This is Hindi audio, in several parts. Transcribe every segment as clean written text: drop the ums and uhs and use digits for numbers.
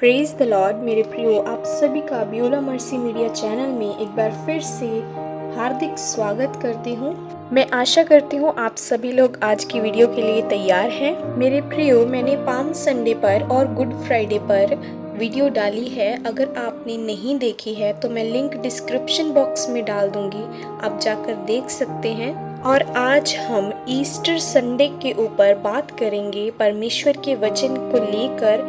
Praise the Lord. मेरे प्रियो, आप सभी का ब्यूला मर्सी मीडिया चैनल में एक बार फिर से हार्दिक स्वागत करती हूँ। मैं आशा करती हूँ आप सभी लोग आज की वीडियो के लिए तैयार हैं। मेरे प्रियो, मैंने पाम संडे पर और गुड फ्राइडे पर वीडियो डाली है। अगर आपने नहीं देखी है तो मैं लिंक डिस्क्रिप्शन बॉक्स में डाल दूंगी, आप जाकर देख सकते हैं। और आज हम ईस्टर संडे के ऊपर बात करेंगे परमेश्वर के वचन को लेकर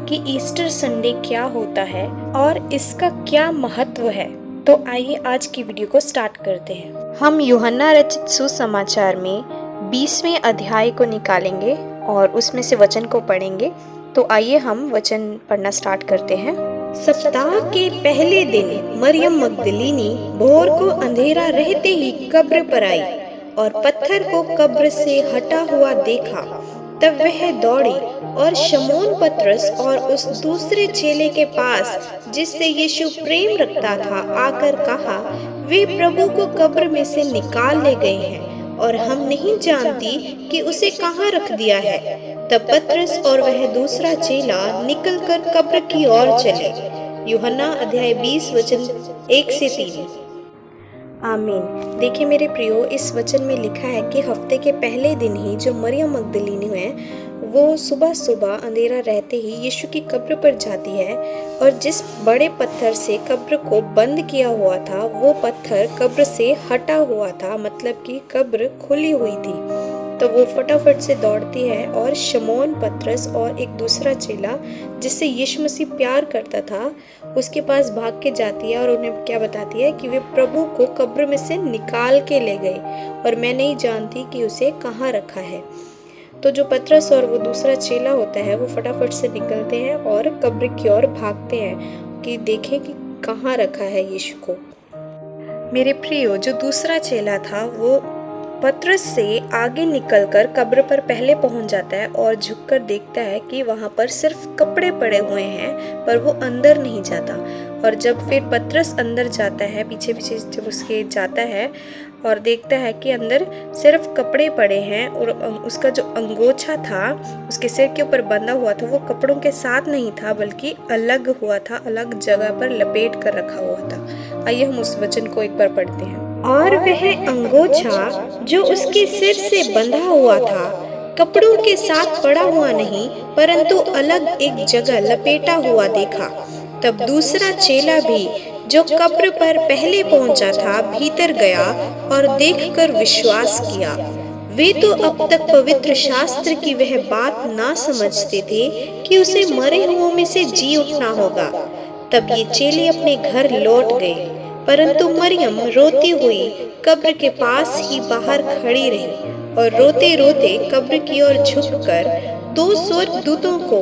कि ईस्टर संडे क्या होता है और इसका क्या महत्व है। तो आइए आज की वीडियो को स्टार्ट करते हैं। हम यूहन्ना रचित सुसमाचार में 20वें अध्याय को निकालेंगे और उसमें से वचन को पढ़ेंगे। तो आइए हम वचन पढ़ना स्टार्ट करते हैं। सप्ताह के पहले दिन मरियम मगदलीनी भोर को अंधेरा रहते ही कब्र पर आई और पत्थर को कब्र से हटा हुआ देखा। तब वह दौड़ी और शमौन पतरस और उस दूसरे चेले के पास जिससे यीशु प्रेम रखता था आकर कहा, वे प्रभु को कब्र में से निकाल ले गए हैं और हम नहीं जानती कि उसे कहाँ रख दिया है। तब पतरस और वह दूसरा चेला निकलकर कब्र की ओर चले। यूहन्ना अध्याय 20 वचन 1 से 3। आमीन। देखिए मेरे प्रियो, इस वचन में लिखा है कि हफ्ते के पहले दिन ही जो मरियम मगदलीनी है वो सुबह सुबह अंधेरा रहते ही यीशु की कब्र पर जाती है और जिस बड़े पत्थर से कब्र को बंद किया हुआ था वो पत्थर कब्र से हटा हुआ था, मतलब कि कब्र खुली हुई थी। तो वो फटाफट से दौड़ती है और शमौन पतरस और एक दूसरा चेला जिससे यीशु मसीह प्यार करता था उसके पास भाग के जाती है और उन्हें क्या बताती है कि वे प्रभु को कब्र में से निकाल के ले गए और मैं नहीं जानती कि उसे कहाँ रखा है। तो जो पतरस और वो दूसरा चेला होता है वो फटाफट से निकलते हैं और कब्र की ओर भागते हैं कि देखें कि कहाँ रखा है यीशु को। मेरे प्रियो, जो दूसरा चेला था वो पतरस से आगे निकलकर कब्र पर पहले पहुंच जाता है और झुककर देखता है कि वहां पर सिर्फ कपड़े पड़े हुए हैं, पर वो अंदर नहीं जाता। और जब फिर पतरस अंदर जाता है, पीछे पीछे जब उसके जाता है और देखता है कि अंदर सिर्फ कपड़े पड़े हैं और उसका जो अंगोछा था उसके सिर के ऊपर बंधा हुआ था वो कपड़ों के साथ नहीं था बल्कि अलग हुआ था, अलग जगह पर लपेट कर रखा हुआ था। आइए हम उस वचन को एक बार पढ़ते हैं। और वह अंगोछा जो उसके सिर से बंधा हुआ था कपड़ों के साथ पड़ा हुआ नहीं परंतु अलग एक जगह लपेटा हुआ देखा। तब दूसरा चेला भी जो कब्र पर पहले पहुंचा था भीतर गया और देखकर विश्वास किया। वे तो अब तक पवित्र शास्त्र की वह बात ना समझते थे कि उसे मरे हुओं में से जी उठना होगा। तब ये चेले अपने घर लौट गए, परंतु मरियम रोती हुई कब्र के पास ही बाहर खड़ी रही और रोते रोते कब्र की ओर झुककर दो स्वर्गदूतों को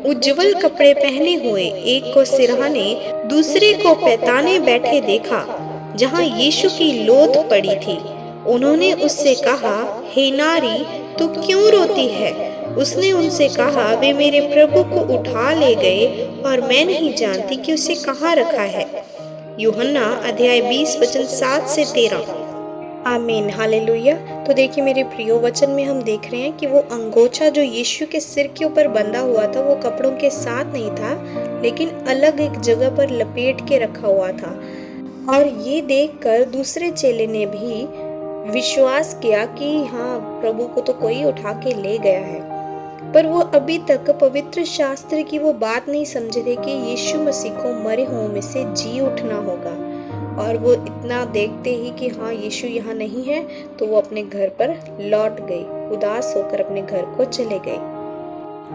उज्जवल कपड़े पहने हुए, एक को सिरहाने दूसरे को पैताने बैठे देखा जहाँ यीशु की लोथ पड़ी थी। उन्होंने उससे कहा, हे नारी, तू क्यों रोती है? उसने उनसे कहा, वे मेरे प्रभु को उठा ले गए और मैं नहीं जानती कि उसे कहाँ रखा है। यूहन्ना अध्याय 20 वचन 7 से 13। आमीन, हालेलुया। तो देखिए मेरे प्रियो, वचन में हम देख रहे हैं कि वो अंगोछा जो यीशु के सिर के ऊपर बंधा हुआ था वो कपड़ों के साथ नहीं था लेकिन अलग एक जगह पर लपेट के रखा हुआ था। और ये देखकर दूसरे चेले ने भी विश्वास किया कि हाँ, प्रभु को तो कोई उठा के ले गया है। पर वो अभी तक पवित्र शास्त्र की वो बात नहीं समझे थे कि यीशु मसीह को मरे हुओं में से जी उठना होगा। और वो इतना देखते ही कि हाँ, यीशु यहाँ नहीं है तो वो अपने घर पर लौट गई, उदास होकर अपने घर को चले गए।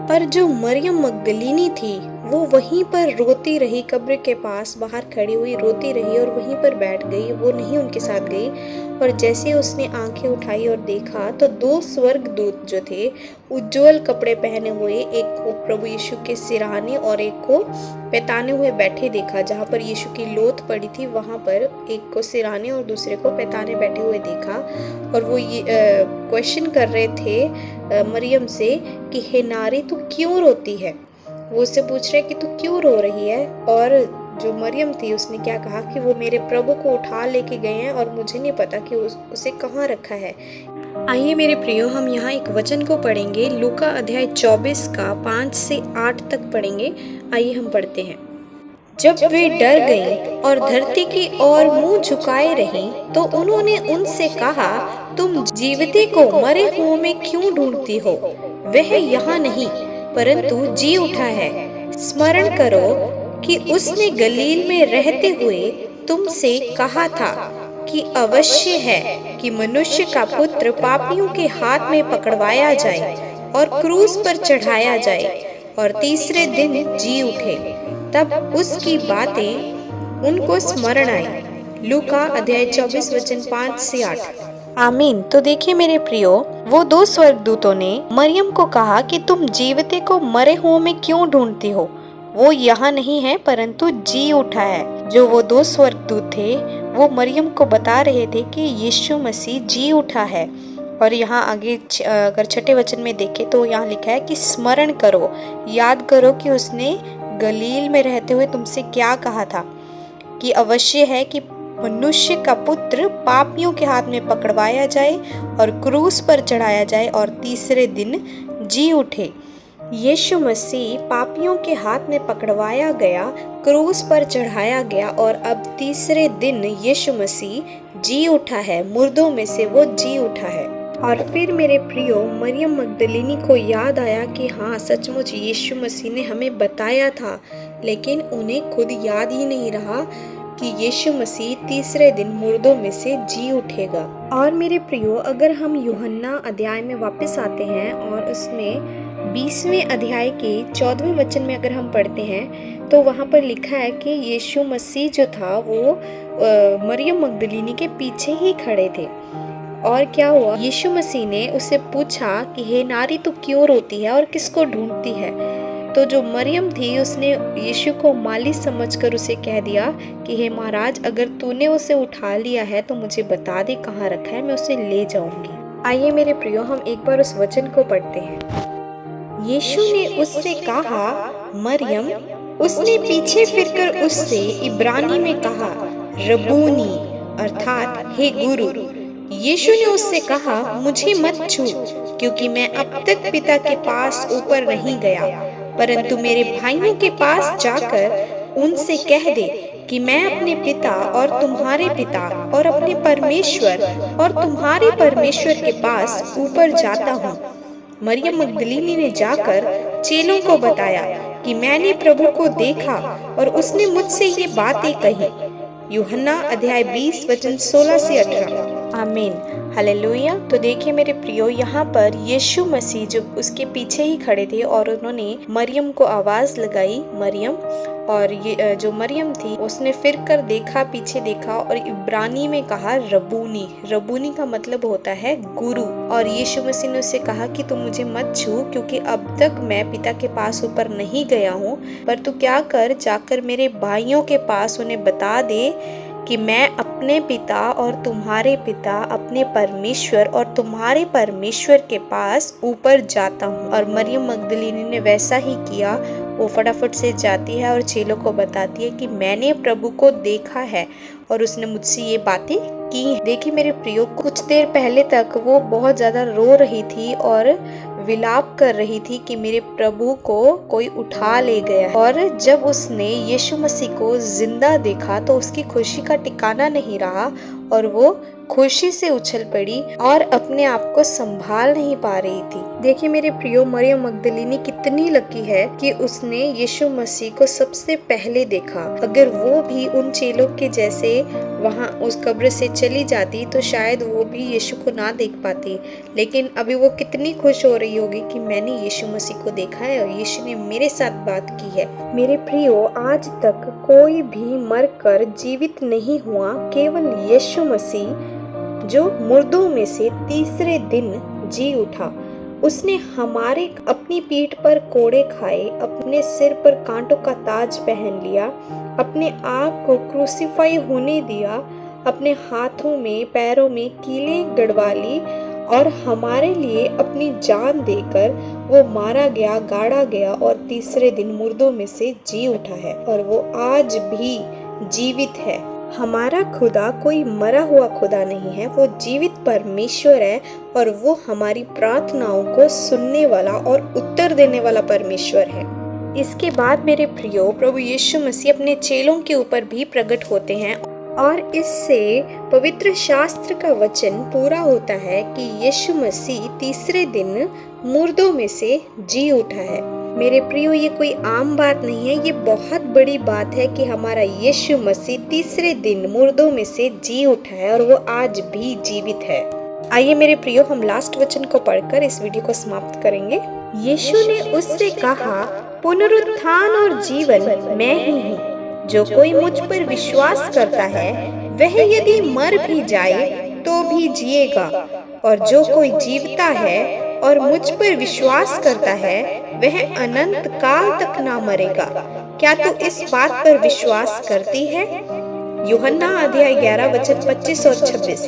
पर जो मरियम मगदलीनी थी वो वहीं पर रोती रही, कब्र के पास बाहर खड़ी हुई रोती रही और वहीं पर बैठ गई, वो नहीं उनके साथ गई। और जैसे उसने आंखें उठाई और देखा तो दो स्वर्गदूत जो थे उज्जवल कपड़े पहने हुए, एक को प्रभु यीशु के सिरहाने और एक को पैताने हुए बैठे देखा। जहाँ पर यीशु की लोथ पड़ी थी वहाँ पर एक को सिरहाने और दूसरे को पैताने बैठे हुए देखा। और वो ये क्वेश्चन कर रहे थे मरियम से कि हे नारी, तू क्यों रोती है? वो उससे पूछ रहे कि तू क्यों रो रही है। और जो मरियम थी उसने क्या कहा कि वो मेरे प्रभु को उठा लेके गए हैं और मुझे नहीं पता कि उसे कहाँ रखा है। आइए मेरे प्रियो, हम यहाँ एक वचन को पढ़ेंगे। लूका अध्याय 24 का 5 से 8 तक पढ़ेंगे। आइए हम पढ़ते हैं। जब वे डर गईं और धरती की ओर मुंह झुकाए रहीं, तो उन्होंने उनसे कहा, तुम जीविते को मरे हुओं में क्यों ढूंढती हो? वह यहाँ नहीं, परंतु जी उठा है। स्मरण करो कि उसने गलील में रहते हुए तुमसे कहा था कि अवश्य है कि मनुष्य का पुत्र पापियों के हाथ में पकड़वाया जाए और क्रूस पर चढ़ाया जाए और तीसरे दिन जी उठे। तब उसकी बातें उनको स्मरण आई। लूका अध्याय 24 वचन 5 से 8। आमीन। तो देखिए मेरे प्रियो, वो दो स्वर्गदूतों ने मरियम को कहा कि तुम जीविते को मरे हुओं में क्यों ढूंढती हो? वो यहाँ नहीं है, परंतु जी उठा है। जो वो दो स्वर्गदूत थे, वो मरियम को बता रहे थे कि यीशु मसीह जी उठा है। और यहाँ आगे अगर छठे वचन में देखें तो यहाँ लिखा है कि स्मरण करो, याद करो कि उसने गलील में रहते हुए तुमसे क्या कहा था कि अवश्य है कि मनुष्य का पुत्र पापियों के हाथ में पकड़वाया जाए और क्रूस पर चढ़ाया जाए और तीसरे दिन जी उठे। यीशु मसीह पापियों के हाथ में पकड़वाया गया, क्रूस पर चढ़ाया गया और अब तीसरे दिन यीशु मसीह जी उठा है। मुर्दों में से वो जी उठा है। और फिर मेरे प्रियो, मरियम मगदलिनी को याद आया कि हाँ, सचमुच यीशु मसीह ने हमें बताया था, लेकिन उन्हें खुद याद ही नहीं रहा कि यीशु मसीह तीसरे दिन मुर्दों में से जी उठेगा। और मेरे प्रियो, अगर हम यूहन्ना अध्याय में वापस आते हैं और उसमें 20वें अध्याय के 14वें वचन में अगर हम पढ़ते हैं, तो वहाँ पर लिखा है कि यीशु मसीह जो था वो मरियम मगदलिनी के पीछे ही खड़े थे। और क्या हुआ? यीशु मसीह ने उससे पूछा कि हे नारी, तू क्यों रोती है और किसको ढूंढती है? तो जो मरियम थी, उसने यीशु को माली समझकर उसे कह दिया कि हे महाराज, अगर तूने उसे उठा लिया है तो मुझे बता दे कहाँ रखा है, मैं उसे ले जाऊंगी। आइए मेरे प्रियो, हम एक बार उस वचन को पढ़ते हैं। यीशु ने उससे कहा, मरियम। उसने पीछे फिरकर उससे इब्रानी में कहा, रबूनी, अर्थात हे गुरु। यीशु ने उससे कहा, मुझे मत छू, क्योंकि मैं अब तक पिता के पास ऊपर नहीं गया, परंतु मेरे भाइयों के पास जाकर उनसे कह दे कि मैं अपने पिता और तुम्हारे पिता और अपने परमेश्वर और तुम्हारे परमेश्वर के पास ऊपर जाता हूँ। मरियम मगदलिनी ने जाकर चेलों को बताया कि मैंने प्रभु को देखा और उसने मुझसे ये बातें कही। यूहन्ना अध्याय 20 वचन 16 से 18। आमीन, हालेलुया। तो देखिए मेरे प्रियो, यहाँ पर यीशु मसीह जो उसके पीछे ही खड़े थे और उन्होंने मरियम को आवाज लगाई, मरियम। और ये जो मरियम थी, उसने फिर कर देखा, पीछे देखा और इब्रानी में कहा रबूनी। रबूनी का मतलब होता है गुरु। और यीशु मसीह ने उससे कहा कि तुम मुझे मत छू, क्योंकि अब तक मैं पिता के पास ऊपर नहीं गया हूँ, पर तू क्या कर, जाकर मेरे भाइयों के पास उन्हें बता दे कि मैं अपने पिता और तुम्हारे पिता, अपने परमेश्वर और तुम्हारे परमेश्वर के पास ऊपर जाता हूँ। और मरियम मगदलिनी ने वैसा ही किया। वो फटाफट से जाती है और चेलों को बताती है कि मैंने प्रभु को देखा है और उसने मुझसे ये बातें की। देखिए मेरे प्रियो, कुछ देर पहले तक वो बहुत ज्यादा रो रही थी और विलाप कर रही थी कि मेरे प्रभु को कोई उठा ले गया। और जब उसने यीशु मसीह को जिंदा देखा तो उसकी खुशी का ठिकाना नहीं रहा और वो खुशी से उछल पड़ी और अपने आप को संभाल नहीं पा रही थी। देखिए मेरे प्रियो, मरियम मगदलिनी कितनी लकी है कि उसने यीशु मसीह को सबसे पहले देखा। अगर वो भी उन चेलों के जैसे वहां उस कब्र से चली जाती तो शायद वो भी यीशु को ना देख पाती, लेकिन अभी वो कितनी खुश हो रही होगी कि मैंने यीशु मसीह को देखा है और यीशु ने मेरे साथ बात की है। मेरे प्रियो, आज तक कोई भी मरकर जीवित नहीं हुआ, केवल यीशु मसीह जो मुर्दों में से तीसरे दिन जी उठा। उसने हमारे अपनी पीठ पर कोड़े खाए, अपने सिर पर कांटों का ताज पहन लिया, अपने आप को क्रूसीफाई होने दिया, अपने हाथों में पैरों में कीलें गड़वा ली और हमारे लिए अपनी जान देकर वो मारा गया, गाड़ा गया और तीसरे दिन मुर्दों में से जी उठा है और वो आज भी जीवित है। हमारा खुदा कोई मरा हुआ खुदा नहीं है, वो जीवित परमेश्वर है और वो हमारी प्रार्थनाओं को सुनने वाला और उत्तर देने वाला परमेश्वर है। इसके बाद मेरे प्रियो, प्रभु यीशु मसीह अपने चेलों के ऊपर भी प्रकट होते हैं और इससे पवित्र शास्त्र का वचन पूरा होता है कि यीशु मसीह तीसरे दिन मुर्दों में से जी उठा है। मेरे प्रियो, ये कोई आम बात नहीं है, ये बहुत बड़ी बात है कि हमारा यीशु मसीह तीसरे दिन मुर्दों में से जी उठा है और वो आज भी जीवित है। आइए मेरे प्रियो, हम लास्ट वचन को पढ़कर इस वीडियो को समाप्त करेंगे। यीशु ने उससे कहा, पुनरुत्थान और जीवन मैं ही हूँ। जो कोई मुझ पर विश्वास करता है वह यदि मर भी जाए तो भी जिएगा, और जो कोई जीवता है और मुझ पर विश्वास करता है वह अनंत काल तक ना मरेगा। क्या तू इस बात पर विश्वास करती है? यूहन्ना अध्याय 11 वचन 25 और 26।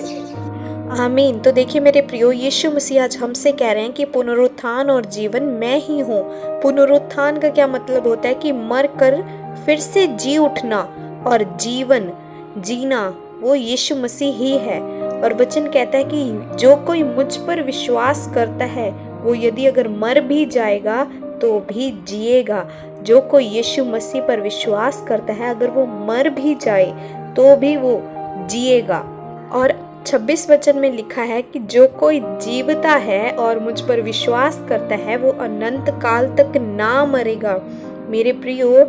आमीन। तो देखिए मेरे प्रियो, यीशु मसीह आज हमसे कह रहे हैं कि पुनरुत्थान और जीवन मैं ही हूँ। पुनरुत्थान का क्या मतलब होता है कि मर कर फिर से जी उठना, और जीवन जीना वो यीशु मसीह ही है। और वचन कहता है कि जो कोई मुझ पर विश्वास करता है वो यदि अगर मर भी जाएगा तो भी जिएगा। जो कोई यीशु मसीह पर विश्वास करता है अगर वो मर भी जाए तो भी वो जिएगा। और 26 वचन में लिखा है कि जो कोई जीवता है और मुझ पर विश्वास करता है वो अनंत काल तक ना मरेगा। मेरे प्रियो,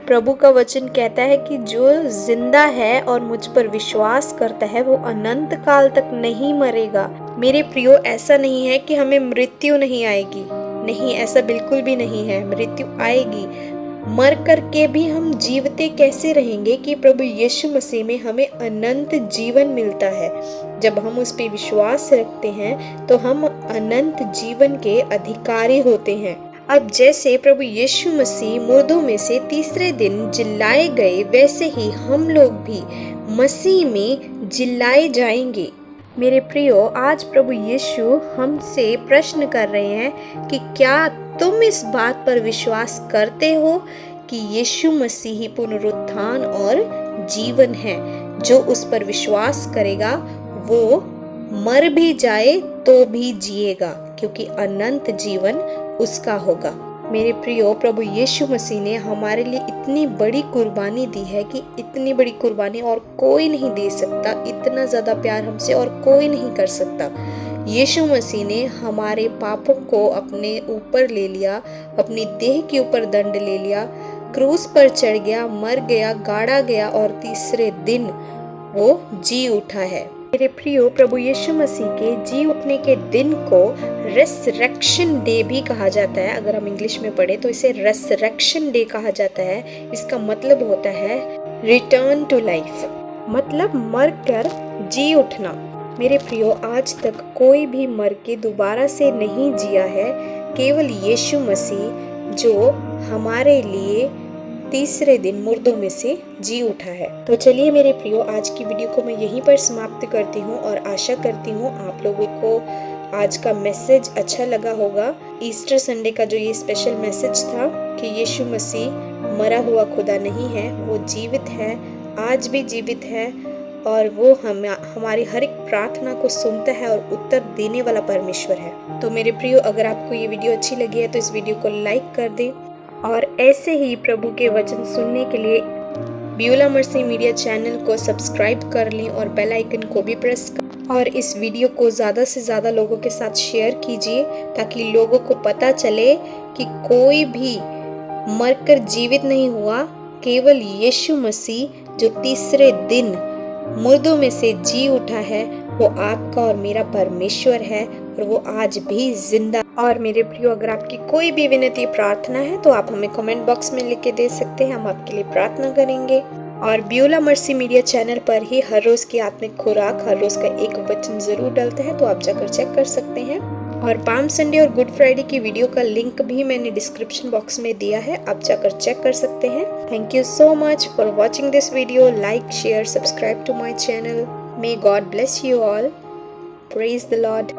प्रभु का वचन कहता है कि जो जिंदा है और मुझ पर विश्वास करता है वो अनंत काल तक नहीं मरेगा। मेरे प्रियो, ऐसा नहीं है कि हमें मृत्यु नहीं आएगी, नहीं, ऐसा बिल्कुल भी नहीं है। मृत्यु आएगी, मर करके भी हम जीवते कैसे रहेंगे कि प्रभु यीशु मसीह में हमें अनंत जीवन मिलता है। जब हम उस पर विश्वास रखते हैं तो हम अनंत जीवन के अधिकारी होते हैं। अब जैसे प्रभु यीशु मसीह मुर्दों में से तीसरे दिन जिलाए गए, वैसे ही हम लोग भी मसीह में जिलाए जाएंगे। मेरे प्रियो, आज प्रभु यीशु हमसे प्रश्न कर रहे हैं कि क्या तुम इस बात पर विश्वास करते हो कि यीशु मसीह ही पुनरुत्थान और जीवन है? जो उस पर विश्वास करेगा वो मर भी जाए तो भी जिएगा, क्योंकि अनंत जीवन उसका होगा। मेरे प्रियो, प्रभु यीशु मसीह ने हमारे लिए इतनी बड़ी कुर्बानी दी है कि इतनी बड़ी कुर्बानी और कोई नहीं दे सकता। इतना ज़्यादा प्यार हमसे और कोई नहीं कर सकता। यीशु मसीह ने हमारे पापों को अपने ऊपर ले लिया, अपनी देह के ऊपर दंड ले लिया, क्रूस पर चढ़ गया, मर गया, गाड़ा गया और तीसरे दिन वो जी उठा है। मेरे प्रियो, प्रभु यीशु मसीह के जी उठने के दिन को रेसरेक्शन डे भी कहा जाता है। अगर हम इंग्लिश में पढ़े तो इसे रेसरेक्शन डे कहा जाता है। इसका मतलब होता है रिटर्न टू लाइफ, मतलब मर कर जी उठना। मेरे प्रियो, आज तक कोई भी मर के दोबारा से नहीं जिया है, केवल यीशु मसीह जो हमारे लिए तीसरे दिन मुर्दों में से जी उठा है। तो चलिए मेरे प्रियो, आज की वीडियो को मैं यहीं पर समाप्त करती हूँ और आशा करती हूँ आप लोगों को आज का मैसेज अच्छा लगा होगा। ईस्टर संडे का जो ये स्पेशल मैसेज था कि यीशु मसीह मरा हुआ खुदा नहीं है, वो जीवित है, आज भी जीवित है और वो हमारी हर एक प्रार्थना को सुनता है और उत्तर देने वाला परमेश्वर है। तो मेरे प्रियो, अगर आपको ये वीडियो अच्छी लगी है तो इस वीडियो को लाइक कर दें और ऐसे ही प्रभु के वचन सुनने के लिए ब्यूला मर्सी मीडिया चैनल को सब्सक्राइब कर लें और बेल आइकन को भी प्रेस कर, और इस वीडियो को ज़्यादा से ज़्यादा लोगों के साथ शेयर कीजिए ताकि लोगों को पता चले कि कोई भी मरकर जीवित नहीं हुआ, केवल यीशु मसीह जो तीसरे दिन मुर्दों में से जी उठा है वो आपका और मेरा परमेश्वर है और वो आज भी जिंदा। और मेरे प्रियो, अगर आपकी कोई भी विनती प्रार्थना है तो आप हमें कमेंट बॉक्स में लिख के दे सकते हैं, हम आपके लिए प्रार्थना करेंगे। और ब्यूला मर्सी मीडिया चैनल पर ही हर रोज की आत्मिक खुराक, हर रोज का एक वचन जरूर डलता है, तो आप जाकर चेक कर सकते हैं। और पाम संडे और गुड फ्राइडे की वीडियो का लिंक भी मैंने डिस्क्रिप्शन बॉक्स में दिया है, आप जाकर चेक कर सकते हैं। Thank you so much for watching this video. Like, share, subscribe to my channel. May God bless you all. Praise the Lord.